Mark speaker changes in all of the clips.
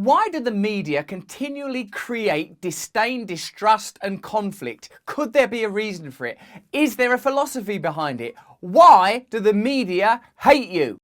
Speaker 1: Why do the media continually create disdain, distrust, and conflict? Could there be a reason for it? Is there a philosophy behind it? Why do the media hate you?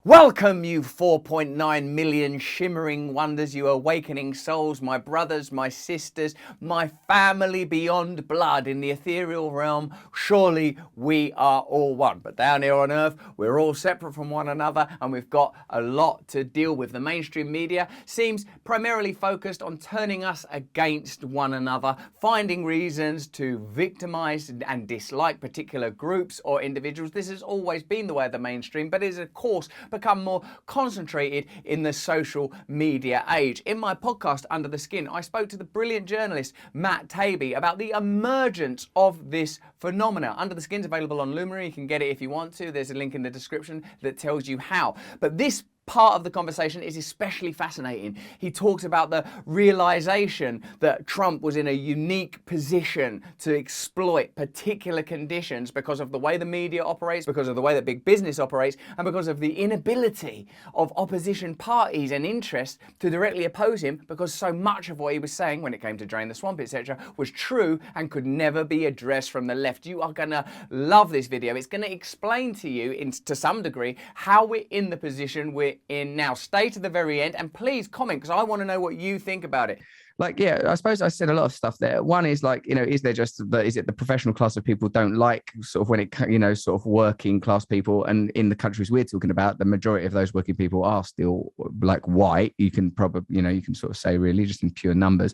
Speaker 1: Welcome, you 4.9 million shimmering wonders, you awakening souls, my brothers, my sisters, my family beyond blood in the ethereal realm. Surely we are all one. But down here on earth, we're all separate from one another, and we've got a lot to deal with. The mainstream media seems primarily focused on turning us against one another, finding reasons to victimize and dislike particular groups or individuals. This has always been the way of the mainstream, but it is, of course, become more concentrated in the social media age. In my podcast, Under the Skin, I spoke to the brilliant journalist Matt Taibbi about the emergence of this phenomena. Under the Skin's available on Luminary. You can get it if you want to. There's a link in the description that tells you how. But this part of the conversation is especially fascinating. He talks about the realization that Trump was in a unique position to exploit particular conditions because of the way the media operates, because of the way that big business operates, and because of the inability of opposition parties and interests to directly oppose him, because so much of what he was saying when it came to drain the swamp, etc., was true and could never be addressed from the left. You are going to love this video. It's going to explain to you, to some degree, how we're in the position we're in now. Stay to the very end and please comment, because I want to know what you think about it.
Speaker 2: Like, yeah, I suppose I said a lot of stuff there. One is like, is there just is it the professional class of people don't like sort of when it, sort of working class people? And in the countries we're talking about, the majority of those working people are still like white. You can probably, you can sort of say really just in pure numbers.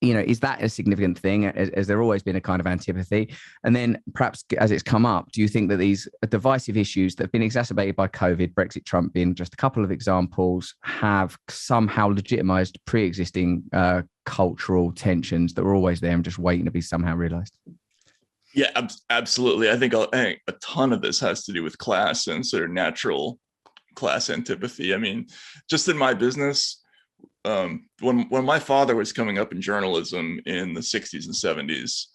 Speaker 2: Is that a significant thing? Has there always been a kind of antipathy? And then perhaps as it's come up, do you think that these divisive issues that have been exacerbated by COVID, Brexit, Trump being just a couple of examples, have somehow legitimized pre-existing cultural tensions that were always there and just waiting to be somehow realized?
Speaker 3: Yeah, absolutely. I think a ton of this has to do with class and sort of natural class antipathy. I mean, just in my business, when my father was coming up in journalism in the 60s and 70s,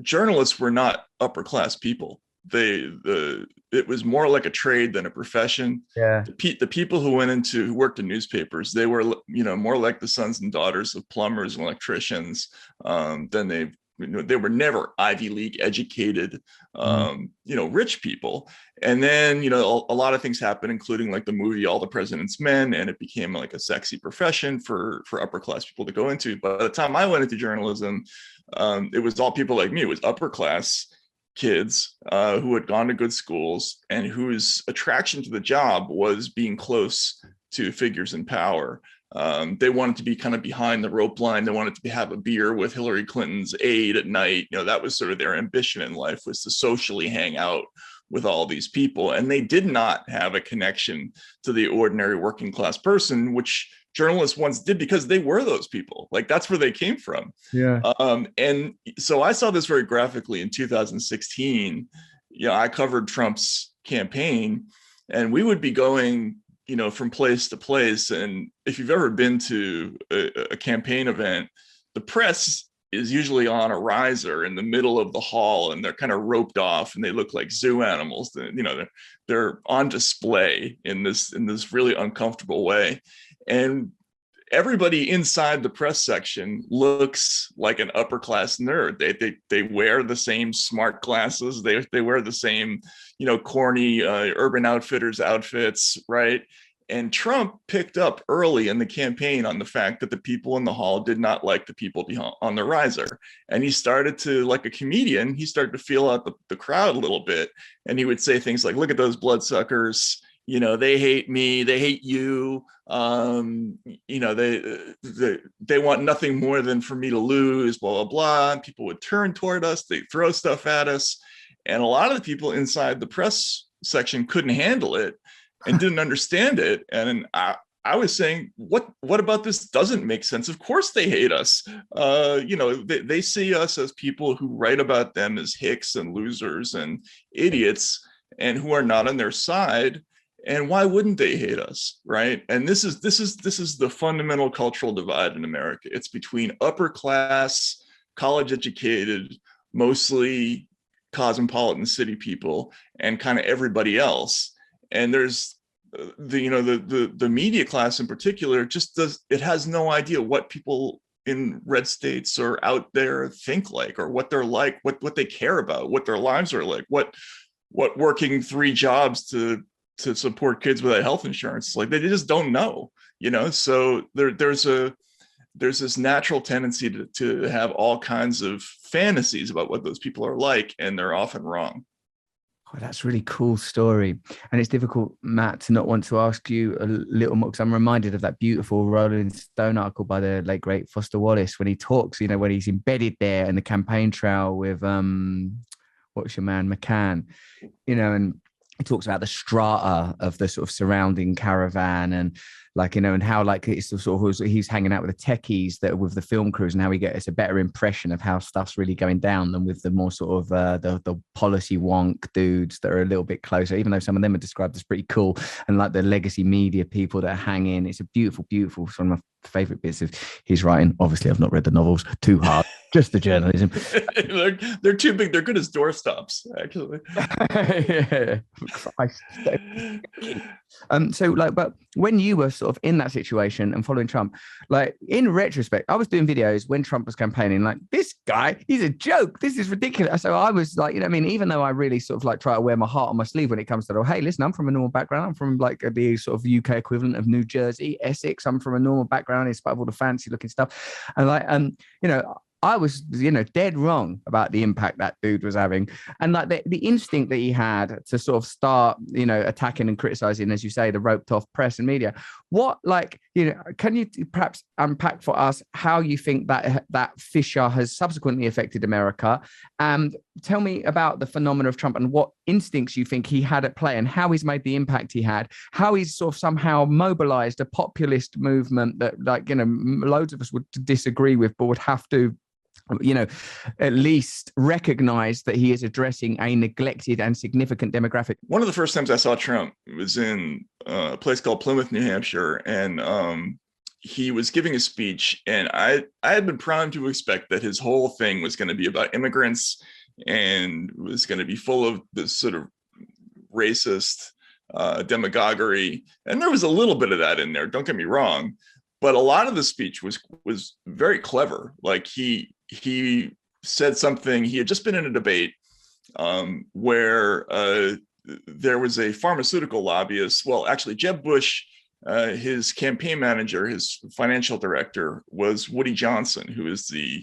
Speaker 3: journalists were not upper class people. It was more like a trade than a profession.
Speaker 2: Yeah.
Speaker 3: The people who worked in newspapers, they were more like the sons and daughters of plumbers and electricians. They were never Ivy League educated, rich people. And then, a lot of things happened, including like the movie All the President's Men, and it became like a sexy profession for upper class people to go into. But by the time I went into journalism, it was all people like me. It was upper class kids who had gone to good schools and whose attraction to the job was being close to figures in power. They wanted to be kind of behind the rope line. They wanted to have a beer with Hillary Clinton's aide at night. That was sort of their ambition in life, was to socially hang out with all these people. And they did not have a connection to the ordinary working class person, which journalists once did, because they were those people. Like, that's where they came from.
Speaker 2: Yeah.
Speaker 3: And so I saw this very graphically in 2016. I covered Trump's campaign, and we would be going from place to place. And if you've ever been to a campaign event, the press is usually on a riser in the middle of the hall, and they're kind of roped off and they look like zoo animals. They're on display in this really uncomfortable way. And everybody inside the press section looks like an upper class nerd. They wear the same smart glasses. They wear the same, corny Urban Outfitters outfits, right? And Trump picked up early in the campaign on the fact that the people in the hall did not like the people on the riser. And he started to, like a comedian, he started to feel out the crowd a little bit. And he would say things like, look at those bloodsuckers. They hate me, they hate you. They want nothing more than for me to lose, blah, blah, blah. And people would turn toward us, they throw stuff at us. And a lot of the people inside the press section couldn't handle it and didn't understand it. And I was saying, what about this doesn't make sense? Of course they hate us. They see us as people who write about them as hicks and losers and idiots and who are not on their side. And why wouldn't they hate us, right? And this is the fundamental cultural divide in America. It's between upper class, college educated, mostly cosmopolitan city people, and kind of everybody else. And there's the media class in particular it has no idea what people in red states or out there think like, or what they're like, what they care about, what their lives are like, what working 3 jobs to support kids without health insurance, like they just don't know, so there's this natural tendency to have all kinds of fantasies about what those people are like, and they're often wrong.
Speaker 2: Oh, that's a really cool story. And it's difficult, Matt, to not want to ask you a little more, because I'm reminded of that beautiful Rolling Stone article by the late, great Foster Wallace, when he talks, when he's embedded there in the campaign trail with, what's your man, McCann, and he talks about the strata of the sort of surrounding caravan, and and how it's the sort of, he's hanging out with the techies that are with the film crews, and how he gets a better impression of how stuff's really going down than with the more sort of the policy wonk dudes that are a little bit closer, even though some of them are described as pretty cool, and like the legacy media people that hang in. It's a beautiful, beautiful, it's one of my favorite bits of his writing. Obviously, I've not read the novels, too hard, just the journalism.
Speaker 3: They're too big. They're good as doorstops, actually.
Speaker 2: Yeah. Christ. But when you were sort of in that situation and following Trump, in retrospect, I was doing videos when Trump was campaigning, this guy, he's a joke. This is ridiculous. So I was even though I really sort of try to wear my heart on my sleeve when it comes to, hey, listen, I'm from a normal background. I'm from the sort of UK equivalent of New Jersey, Essex. I'm from a normal background in spite of all the fancy looking stuff. And I was, dead wrong about the impact that dude was having. And the instinct that he had to sort of start, attacking and criticizing, as you say, the roped off press and media. What, can you perhaps unpack for us how you think that fissure has subsequently affected America? And tell me about the phenomenon of Trump and what instincts you think he had at play, and how he's made the impact he had, how he's sort of somehow mobilized a populist movement that loads of us would disagree with, but would have to at least recognize that he is addressing a neglected and significant demographic.
Speaker 3: One of the first times I saw Trump was in a place called Plymouth, New Hampshire, and he was giving a speech, and I had been primed to expect that his whole thing was going to be about immigrants and was going to be full of this sort of racist demagoguery, and there was a little bit of that in there, don't get me wrong, but a lot of the speech was very clever. He said something. He had just been in a debate where there was a pharmaceutical lobbyist. Well, actually, Jeb Bush, his campaign manager, his financial director, was Woody Johnson, who is the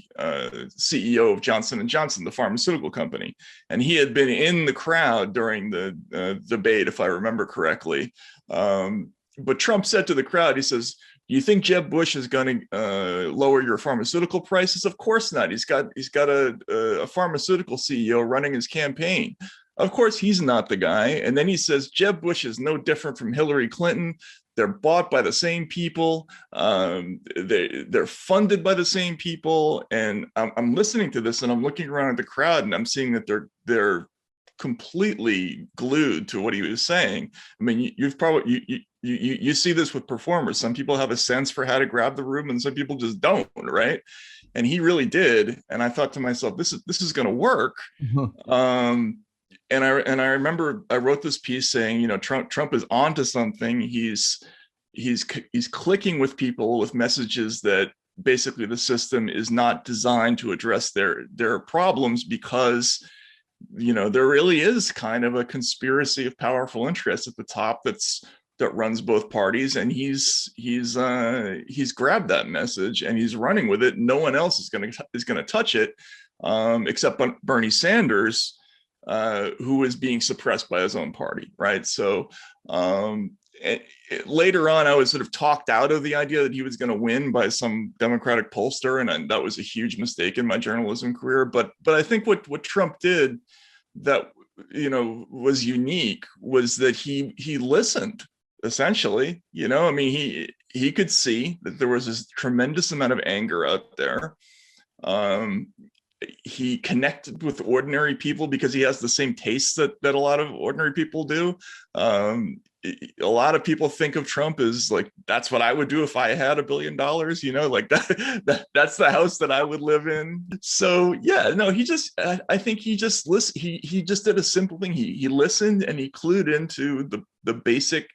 Speaker 3: CEO of Johnson & Johnson, the pharmaceutical company. And he had been in the crowd during the debate, if I remember correctly. But Trump said to the crowd, he says, "You think Jeb Bush is going to lower your pharmaceutical prices? Of course not. He's got a pharmaceutical CEO running his campaign. Of course he's not the guy." And then he says, "Jeb Bush is no different from Hillary Clinton. They're bought by the same people. They're funded by the same people." And I'm listening to this, and I'm looking around at the crowd, and I'm seeing that they're completely glued to what he was saying. I mean, you've probably you see this with performers. Some people have a sense for how to grab the room, and some people just don't, right? And he really did. And I thought to myself, this is going to work. And I remember I wrote this piece saying, Trump is onto something. He's clicking with people with messages that basically the system is not designed to address their problems, because there really is kind of a conspiracy of powerful interests at the top that runs both parties, and he's grabbed that message and he's running with it. No one else is going to touch it, except Bernie Sanders, who is being suppressed by his own party, right? So later on, I was sort of talked out of the idea that he was going to win by some Democratic pollster, and that was a huge mistake in my journalism career. But I think what Trump did that was unique was that he listened. Essentially, I mean, he could see that there was this tremendous amount of anger out there. He connected with ordinary people because he has the same tastes that a lot of ordinary people do. A lot of people think of Trump as like, that's what I would do if I had $1 billion, like that's the house that I would live in. So yeah, no, I think he just listened. He just did a simple thing. He listened, and he clued into the basic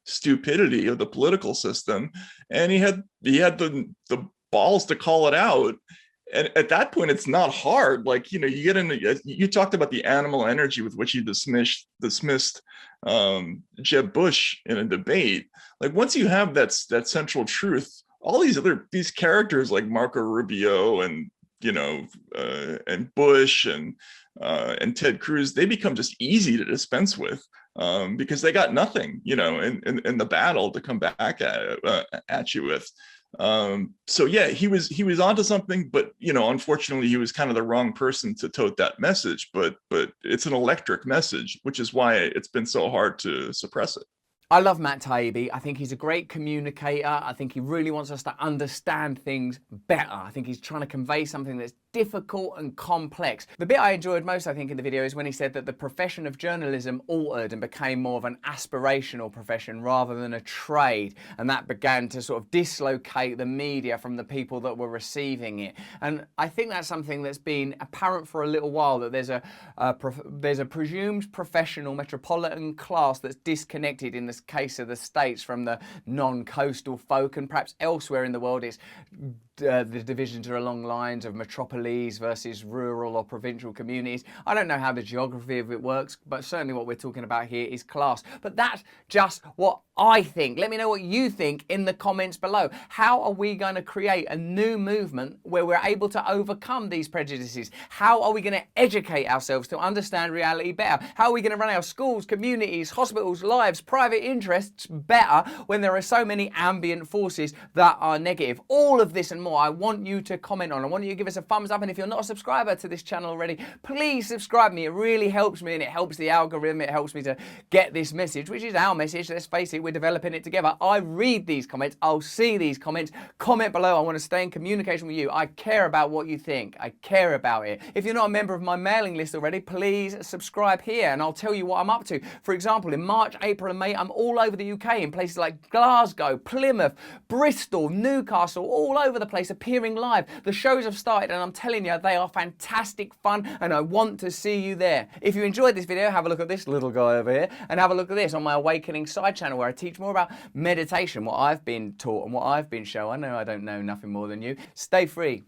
Speaker 3: stupidity of the political system, and he had the balls to call it out. And at that point, it's not hard. Like, you get into, you talked about the animal energy with which he dismissed Jeb Bush in a debate. Like, once you have that central truth, all these characters like Marco Rubio and and Bush and Ted Cruz, they become just easy to dispense with, because they got nothing, in the battle to come back at you with. So yeah, he was onto something, but unfortunately he was kind of the wrong person to tote that message, but it's an electric message, which is why it's been so hard to suppress it.
Speaker 1: I love Matt Taibbi. I think he's a great communicator. I think he really wants us to understand things better. I think he's trying to convey something that's difficult and complex. The bit I enjoyed most, I think, in the video is when he said that the profession of journalism altered and became more of an aspirational profession rather than a trade, and that began to sort of dislocate the media from the people that were receiving it. And I think that's something that's been apparent for a little while, that there's a presumed professional metropolitan class that's disconnected in the case of the States from the non-coastal folk, and perhaps elsewhere in the world it's the divisions are along lines of metropolis versus rural or provincial communities. I don't know how the geography of it works, but certainly what we're talking about here is class. But that's just what I think. Let me know what you think in the comments below. How are we going to create a new movement where we're able to overcome these prejudices? How are we going to educate ourselves to understand reality better? How are we going to run our schools, communities, hospitals, lives, private interests better when there are so many ambient forces that are negative? All of this and more I want you to comment on. I want you to give us a thumbs up, and if you're not a subscriber to this channel already, please subscribe me. It really helps me, and it helps the algorithm. It helps me to get this message, which is our message. Let's face it, we're developing it together. I read these comments. I'll see these comments. Comment below. I want to stay in communication with you. I care about what you think. I care about it. If you're not a member of my mailing list already, please subscribe here and I'll tell you what I'm up to. For example, in March, April and May, I'm all over the UK in places like Glasgow, Plymouth, Bristol, Newcastle, all over the place, appearing live. The shows have started and I'm telling you, they are fantastic fun and I want to see you there. If you enjoyed this video, have a look at this little guy over here and have a look at this on my Awakening side channel, where I teach more about meditation, what I've been taught and what I've been shown. I know I don't know nothing more than you. Stay free.